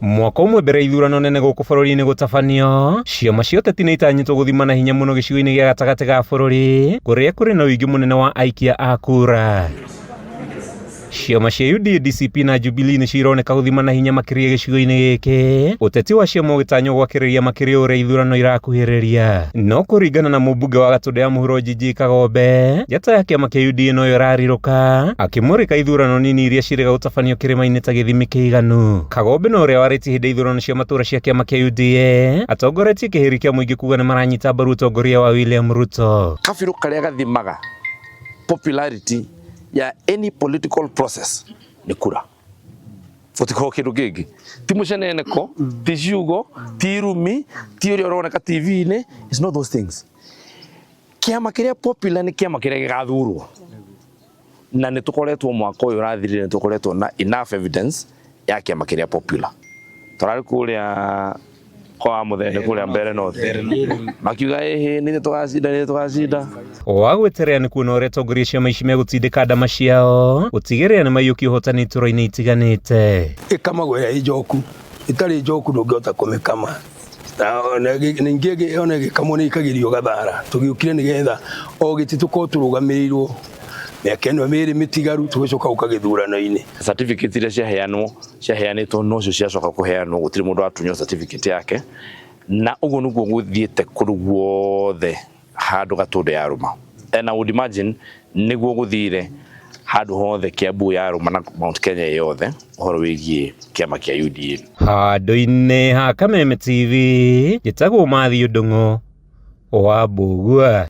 Mwaka umwe mbere ithurano nene guku bururi-ini gutabanio, ciama cia ũteti nĩ itanyĩtwo gũthimana hinya mũno gĩcigo-inĩ gĩa gatagatĩ ga bũrũri kũrĩa kũrĩ na ũingĩ mũnene wa aikia a kura. Ciama cia UDA, DCP na Jubilee nĩ cironeka gũthimana hinya makĩria gĩcigo-inĩ gĩkĩ, ũteti wa ciama ũgĩtanywo gwakĩrĩria makĩria ũrĩa ithurano irakuhĩrĩria. No kũringana na mũmbunge wa Gatũndũ ya mũhuro Gigi Kagombe, njata ya kĩama kĩa UDA no ĩrarirũka akĩmũrĩka ithurano nini iria cirĩga gũtabanio kĩrĩma-inĩ ta gĩthimi kĩiganu. Kagombe no ũrĩa warĩtie hĩndĩ ithurano cia matũra cia kĩama kĩa UDA atongoretie kĩhĩri kĩa mũingĩ kuga nĩ maranyita mbaru ũtongoria wa William Ruto. Kabiru karĩa gathimaga popularity ya any political process ni kura. Fotiko kindu gigi ti muceneneko ti ciugo ti rumi ti uria uroneka TV-ini. It's not those things. Kiama kiria popular ni kiama kiria gigathurwo na ni tukoretwo mwaka uyu rathirire, ni tukoretwo na enough evidence ya kiama kiria popular. Turari kuria kwa muthene kuria mbere no makiuga ni tugacinda wagweterera nĩ kuona ũrĩa atongoria ciama ici megũtindĩka ndama ciao gũtigĩrĩra nĩ maiyũkia ũhotani itũra-inĩ itiganĩte. Ĩkamagwo ĩrĩa njoku ĩtarĩ njoku ndũngĩhota kũmĩkama, na ningĩ ona ĩgĩkamwo nĩ ikagĩrio gathara. Tũgĩũkire nĩgetha o gĩtĩ tũkorwo tũrũgamĩrĩirwo mĩaka ĩno mĩrĩ mĩtigaru tũgĩcoka gũkagĩthurano-inĩ. Certificate iria ciaheanĩtwo nocio ciacoka kũheanwo, gũtirĩ mũndũ watunywo certificate yake, na ũguo nĩguo gũthiĩte kũrĩ guothe handũ Gatũndũ yarũma. And I would imagine nĩguo gũthire handũ hothe Kiambu yarũma na Mount Kenya yothe ũhoro wĩgiĩ kĩama kĩa UDA. Handũ-inĩ ha Kameme TV, njĩtagwo Mathiũ Ndung'u wa Mbũgua.